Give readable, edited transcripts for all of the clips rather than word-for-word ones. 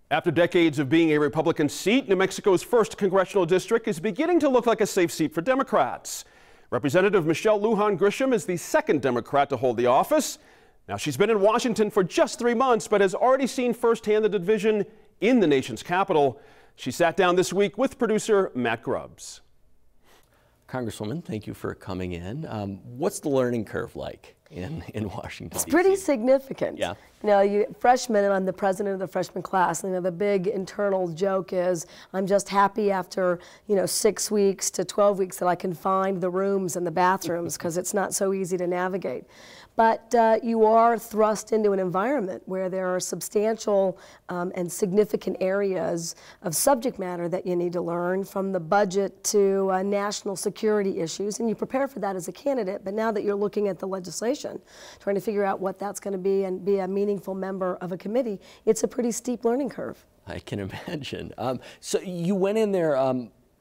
After decades of being a Republican seat, New Mexico's 1st Congressional District is beginning to look like a safe seat for Democrats. Representative Michelle Lujan Grisham is the 2nd Democrat to hold the office. Now, she's been in Washington for just 3 months, but has already seen firsthand the division in the nation's capital. She sat down this week with producer Matt Grubbs. Congresswoman, thank you for coming in. What's the learning curve like in Washington, It's D.C.? pretty significant. Yeah. You know, you freshmen, and I'm the president of the freshman class, and, you know, the big internal joke is I'm just happy after, 6 weeks to 12 weeks that I can find the rooms and the bathrooms because it's not so easy to navigate. But you are thrust into an environment where there are substantial and significant areas of subject matter that you need to learn, from the budget to national security issues, and you prepare for that as a candidate, but now that you're looking at the legislation, trying to figure out what that's going to be and be a meaningful member of a committee, it's a pretty steep learning curve. I can imagine. So you went in there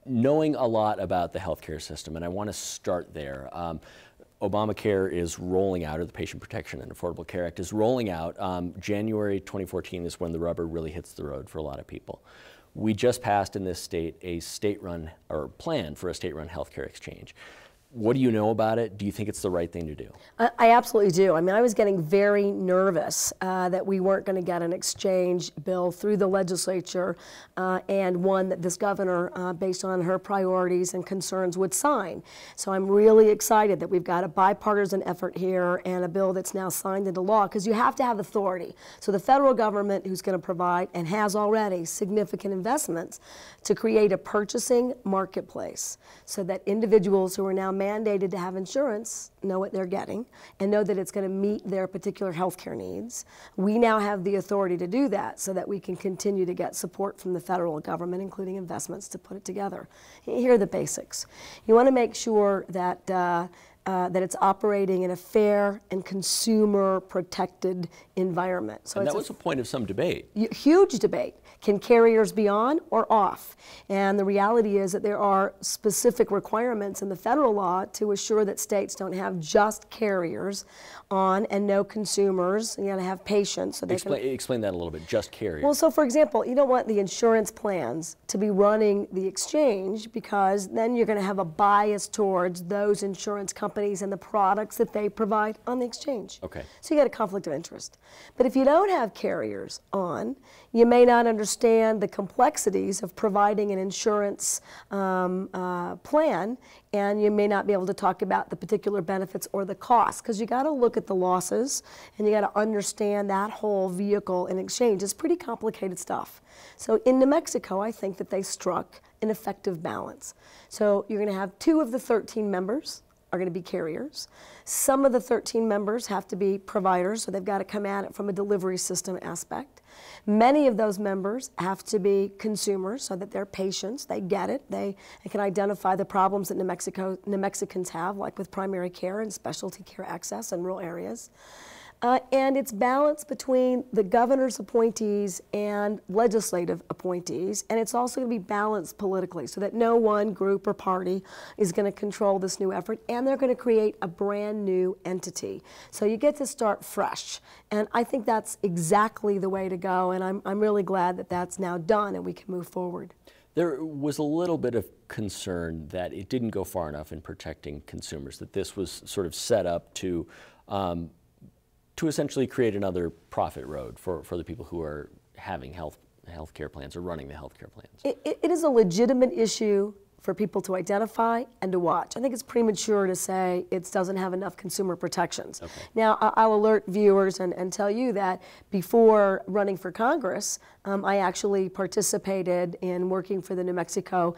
knowing a lot about the healthcare system, and I want to start there. Obamacare is rolling out, or the Patient Protection and Affordable Care Act is rolling out. January 2014 is when the rubber really hits the road for a lot of people. We just passed in this state a state-run, or plan for a state-run healthcare exchange. What do you know about it? Do you think it's the right thing to do? I absolutely do. I mean, I was getting very nervous that we weren't going to get an exchange bill through the legislature and one that this governor, based on her priorities and concerns, would sign. So I'm really excited that we've got a bipartisan effort here and a bill that's now signed into law, because you have to have authority. So the federal government, who's going to provide and has already significant investments to create a purchasing marketplace so that individuals who are now mandated to have insurance know what they're getting and know that it's going to meet their particular health care needs. We now have the authority to do that so that we can continue to get support from the federal government, including investments, to put it together. Here are the basics. You want to make sure that that it's operating in a fair and consumer-protected environment. So and that was a point of some debate. Huge debate. Can carriers be on or off? And the reality is that there are specific requirements in the federal law to assure that states don't have just carriers on and no consumers. You got to have patients. So Explain that a little bit, just carriers. Well, so for example, you don't want the insurance plans to be running the exchange, because then you're going to have a bias towards those insurance companies and the products that they provide on the exchange. Okay. So you got a conflict of interest. But if you don't have carriers on, you may not understand the complexities of providing an insurance plan, and you may not be able to talk about the particular benefits or the costs, because you got to look at the losses and you got to understand that whole vehicle in exchange. It's pretty complicated stuff. So in New Mexico, I think that they struck an effective balance. So you're going to have 2 of the 13 members are going to be carriers. Some of the 13 members have to be providers, so they've got to come at it from a delivery system aspect. Many of those members have to be consumers, so that they're patients, they get it, they can identify the problems that New Mexicans have, like with primary care and specialty care access in rural areas. And it's balanced between the governor's appointees and legislative appointees, and it's also going to be balanced politically, so that no one group or party is going to control this new effort, and they're going to create a brand new entity. So you get to start fresh, and I think that's exactly the way to go, and I'm really glad that that's now done and we can move forward. There was a little bit of concern that it didn't go far enough in protecting consumers, that this was sort of set up to essentially create another profit road for the people who are having health care plans or running the health care plans. It is a legitimate issue for people to identify and to watch. I think it's premature to say it doesn't have enough consumer protections. Okay. Now, I'll alert viewers and tell you that before running for Congress, I actually participated in working for the New Mexico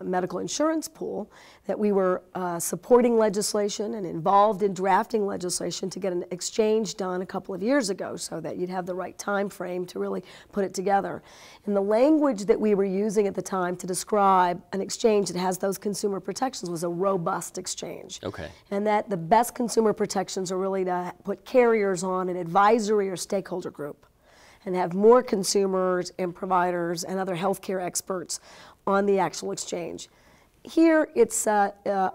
Medical Insurance Pool, that we were supporting legislation and involved in drafting legislation to get an exchange done a couple of years ago, so that you'd have the right time frame to really put it together. And the language that we were using at the time to describe an exchange that has those consumer protections was a robust exchange. Okay. And that the best consumer protections are really to put carriers on an advisory or stakeholder group and have more consumers and providers and other healthcare experts on the actual exchange. Here it's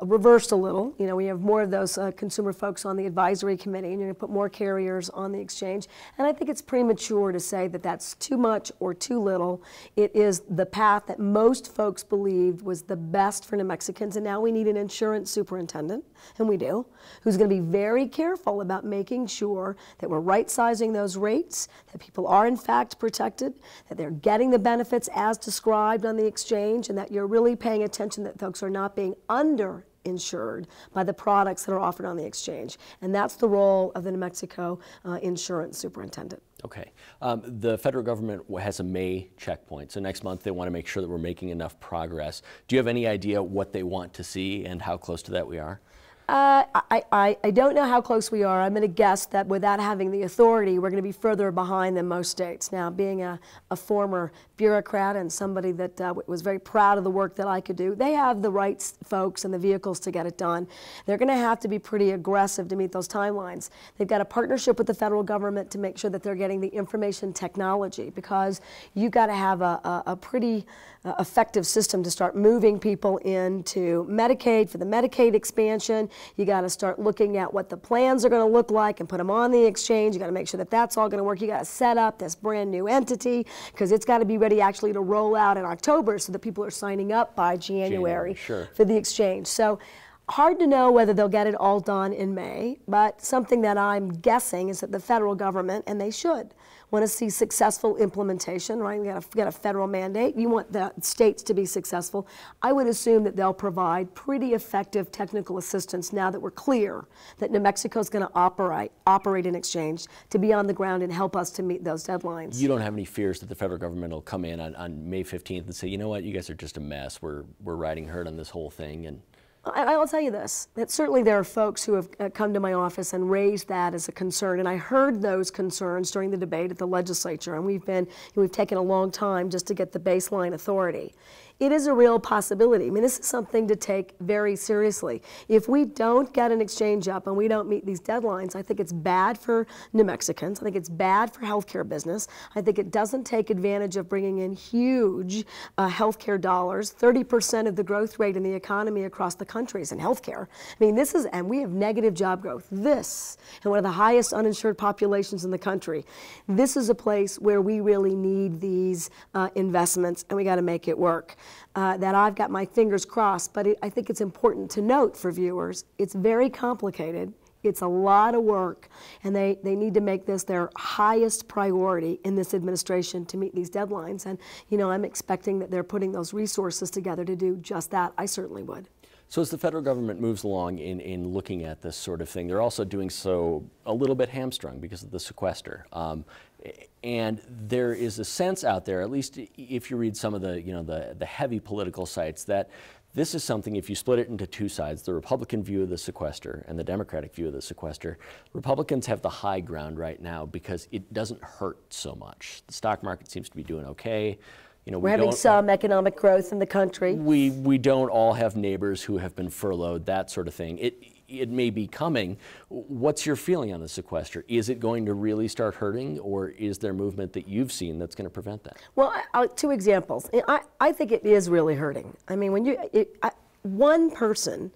reversed a little. You know, we have more of those consumer folks on the advisory committee, and you're going to put more carriers on the exchange. And I think it's premature to say that that's too much or too little. It is the path that most folks believed was the best for New Mexicans, and now we need an insurance superintendent, and we do, who's going to be very careful about making sure that we're right-sizing those rates, that people are in fact protected, that they're getting the benefits as described on the exchange, and that you're really paying attention that folks are not being underinsured by the products that are offered on the exchange. And that's the role of the New Mexico insurance superintendent. Okay. The federal government has a May checkpoint, so next month they want to make sure that we're making enough progress. Do you have any idea what they want to see and how close to that we are? I don't know how close we are. I'm going to guess that without having the authority, we're going to be further behind than most states. Now, being a former bureaucrat and somebody that was very proud of the work that I could do, they have the right folks and the vehicles to get it done. They're going to have to be pretty aggressive to meet those timelines. They've got a partnership with the federal government to make sure that they're getting the information technology, because you've got to have a pretty effective system to start moving people into Medicaid for the Medicaid expansion. You got to start looking at what the plans are going to look like and put them on the exchange. You got to make sure that that's all going to work. You got to set up this brand new entity because it's got to be ready actually to roll out in October so that people are signing up by January sure. for the exchange. So hard to know whether they'll get it all done in May, but something that I'm guessing is that the federal government, and they should, want to see successful implementation, right? We got a federal mandate. You want the states to be successful. I would assume that they'll provide pretty effective technical assistance now that we're clear that New Mexico is going to operate an exchange to be on the ground and help us to meet those deadlines. You don't have any fears that the federal government will come in on May 15th and say, you know what, you guys are just a mess. We're riding herd on this whole thing. And I'll tell you this, that certainly there are folks who have come to my office and raised that as a concern, and I heard those concerns during the debate at the legislature, and we've taken a long time just to get the baseline authority. It is a real possibility. I mean, this is something to take very seriously. If we don't get an exchange up and we don't meet these deadlines, I think it's bad for New Mexicans. I think it's bad for healthcare business. I think it doesn't take advantage of bringing in huge healthcare dollars. 30% of the growth rate in the economy across the country is in healthcare. I mean, this is, and we have negative job growth. This, and one of the highest uninsured populations in the country. This is a place where we really need these investments, and we got to make it work. That I've got my fingers crossed, but I think it's important to note for viewers, it's very complicated. It's a lot of work, and they need to make this their highest priority in this administration to meet these deadlines. And, you know, I'm expecting that they're putting those resources together to do just that. I certainly would. So as the federal government moves along in looking at this sort of thing, they're also doing so a little bit hamstrung because of the sequester. And there is a sense out there, at least if you read some of the heavy political sites, that this is something, if you split it into two sides, the Republican view of the sequester and the Democratic view of the sequester, Republicans have the high ground right now because it doesn't hurt so much. The stock market seems to be doing okay. You know, we're having some economic growth in the country. We don't all have neighbors who have been furloughed, that sort of thing. It may be coming. What's your feeling on the sequester? Is it going to really start hurting, or is there movement that you've seen that's going to prevent that? Well, two examples. I think it is really hurting. I mean, when one person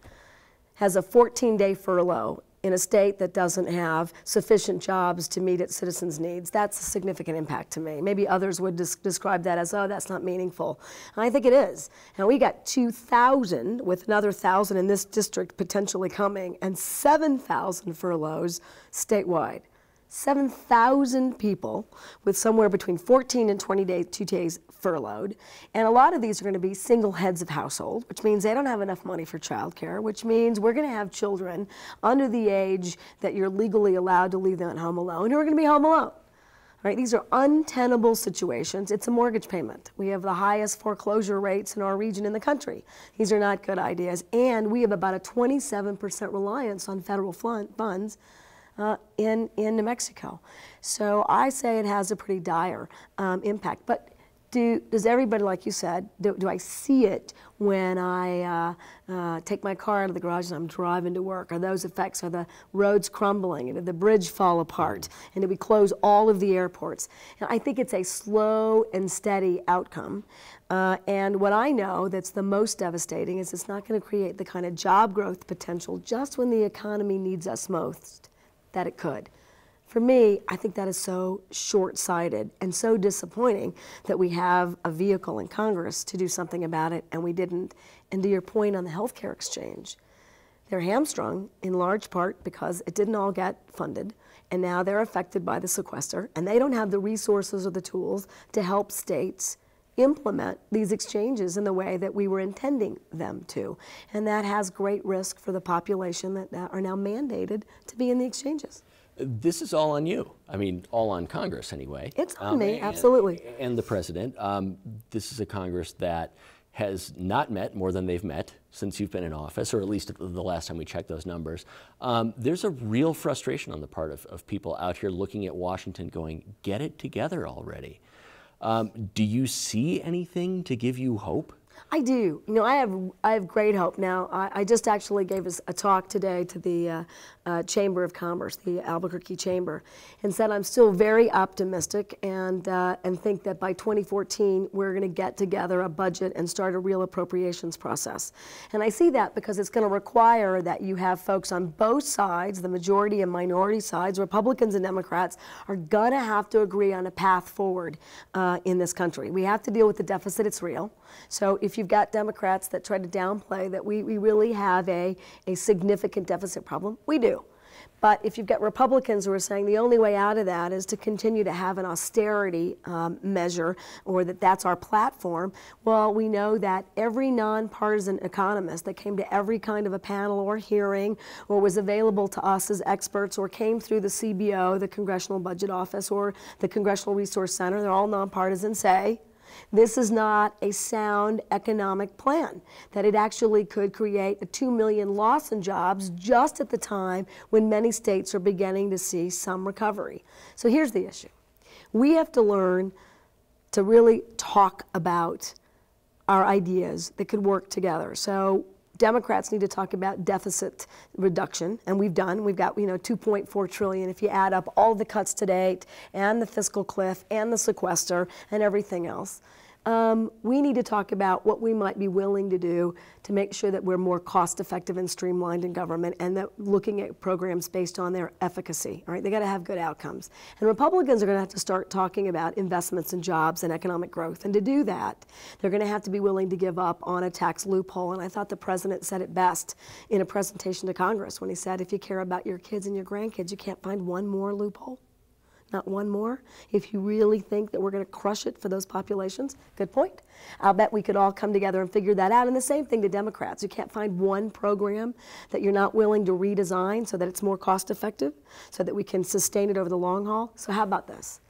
has a 14-day furlough in a state that doesn't have sufficient jobs to meet its citizens' needs, that's a significant impact to me. Maybe others would describe that as, oh, that's not meaningful. And I think it is. And we got 2,000 with another 1,000 in this district potentially coming, and 7,000 furloughs statewide. 7,000 people with somewhere between 14 and 22 days furloughed. And a lot of these are going to be single heads of household, which means they don't have enough money for childcare, which means we're going to have children under the age that you're legally allowed to leave them at home alone who are going to be home alone. Right? These are untenable situations. It's a mortgage payment. We have the highest foreclosure rates in our region in the country. These are not good ideas. And we have about a 27% reliance on federal funds in New Mexico. So I say it has a pretty dire impact. But does everybody, like you said, do I see it when I take my car out of the garage and I'm driving to work? Are those effects? Are the roads crumbling? And did the bridge fall apart? And did we close all of the airports? And I think it's a slow and steady outcome. And what I know that's the most devastating is it's not going to create the kind of job growth potential just when the economy needs us most that it could. For me, I think that is so short-sighted and so disappointing that we have a vehicle in Congress to do something about it and we didn't. And to your point on the healthcare exchange, they're hamstrung in large part because it didn't all get funded, and now they're affected by the sequester, and they don't have the resources or the tools to help states implement these exchanges in the way that we were intending them to. And that has great risk for the population that are now mandated to be in the exchanges. This is all on you. I mean, all on Congress anyway. It's on me, absolutely. And the president. This is a Congress that has not met more than they've met since you've been in office, or at least the last time we checked those numbers. There's a real frustration on the part of people out here looking at Washington going, get it together already. Do you see anything to give you hope? I do. You know, I have great hope. Now, I just actually gave a talk today to the Chamber of Commerce, the Albuquerque Chamber, and said I'm still very optimistic and think that by 2014 we're going to get together a budget and start a real appropriations process. And I see that because it's going to require that you have folks on both sides, the majority and minority sides, Republicans and Democrats, are going to have to agree on a path forward in this country. We have to deal with the deficit. It's real. So if you've got Democrats that try to downplay that we really have a significant deficit problem, we do. But if you've got Republicans who are saying the only way out of that is to continue to have an austerity measure, or that's our platform, well, we know that every nonpartisan economist that came to every kind of a panel or hearing or was available to us as experts or came through the CBO, the Congressional Budget Office, or the Congressional Resource Center, they're all nonpartisan, say this is not a sound economic plan, that it actually could create a 2 million loss in jobs just at the time when many states are beginning to see some recovery. So here's the issue. We have to learn to really talk about our ideas that could work together. So Democrats need to talk about deficit reduction, and we've got, $2.4 trillion if you add up all the cuts to date and the fiscal cliff and the sequester and everything else. We need to talk about what we might be willing to do to make sure that we're more cost-effective and streamlined in government, and that looking at programs based on their efficacy. All right, they got to have good outcomes. And Republicans are going to have to start talking about investments in jobs and economic growth. And to do that, they're going to have to be willing to give up on a tax loophole. And I thought the president said it best in a presentation to Congress when he said, if you care about your kids and your grandkids, you can't find one more loophole. Not one more. If you really think that we're going to crush it for those populations, good point. I'll bet we could all come together and figure that out. And the same thing to Democrats. You can't find one program that you're not willing to redesign so that it's more cost effective, so that we can sustain it over the long haul. So how about this?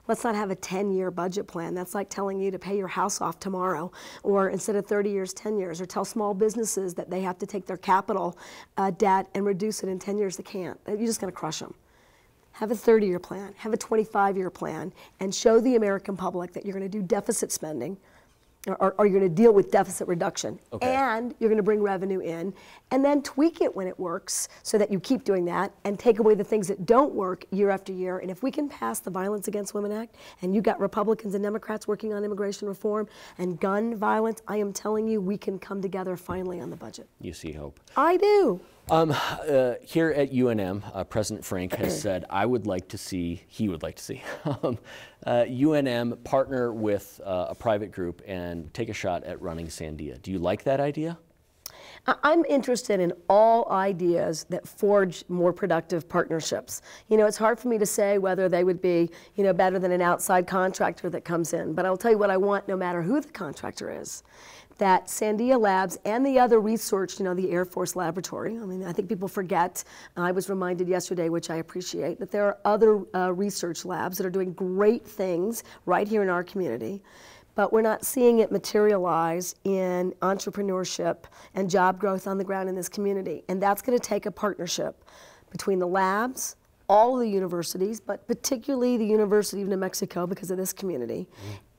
Let's not have a 10-year budget plan. That's like telling you to pay your house off tomorrow, or instead of 30 years, 10 years, or tell small businesses that they have to take their capital debt and reduce it in 10 years. They can't. You're just going to crush them. Have a 30-year plan, have a 25-year plan, and show the American public that you're going to do deficit spending, or you're going to deal with deficit reduction, and you're going to bring revenue in, and then tweak it when it works so that you keep doing that and take away the things that don't work year after year. And if we can pass the Violence Against Women Act, and you got Republicans and Democrats working on immigration reform and gun violence, I am telling you we can come together finally on the budget. You see hope. I do. Here at UNM, President Frank has said he would like to see UNM partner with a private group and take a shot at running Sandia. Do you like that idea? I'm interested in all ideas that forge more productive partnerships. You know, it's hard for me to say whether they would be, better than an outside contractor that comes in, but I'll tell you what I want no matter who the contractor is. That Sandia Labs and the other research, the Air Force Laboratory, I think people forget, I was reminded yesterday, which I appreciate, that there are other research labs that are doing great things right here in our community, but we're not seeing it materialize in entrepreneurship and job growth on the ground in this community. And that's going to take a partnership between the labs, all of the universities, but particularly the University of New Mexico because of this community,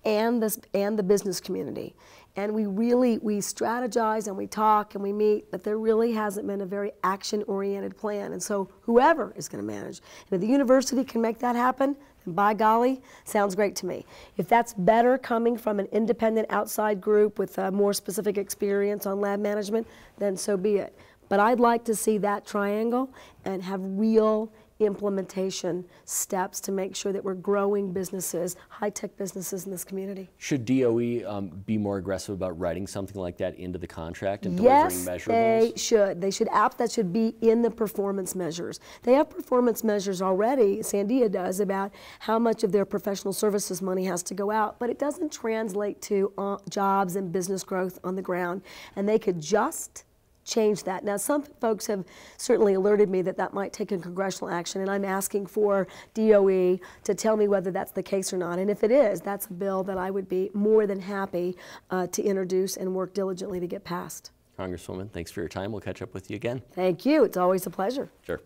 and the business community. And we strategize and we talk and we meet, but there really hasn't been a very action-oriented plan. And so whoever is going to manage, and if the university can make that happen, then by golly, sounds great to me. If that's better coming from an independent outside group with more specific experience on lab management, then so be it. But I'd like to see that triangle and have real implementation steps to make sure that we're growing businesses, high-tech businesses in this community. Should DOE be more aggressive about writing something like that into the contract and delivering measurables? Yes, they should. That should be in the performance measures. They have performance measures already, Sandia does, about how much of their professional services money has to go out, but it doesn't translate to jobs and business growth on the ground, and they could just change that. Now, some folks have certainly alerted me that that might take a congressional action, and I'm asking for DOE to tell me whether that's the case or not. And if it is, that's a bill that I would be more than happy to introduce and work diligently to get passed. Congresswoman, thanks for your time. We'll catch up with you again. Thank you. It's always a pleasure. Sure.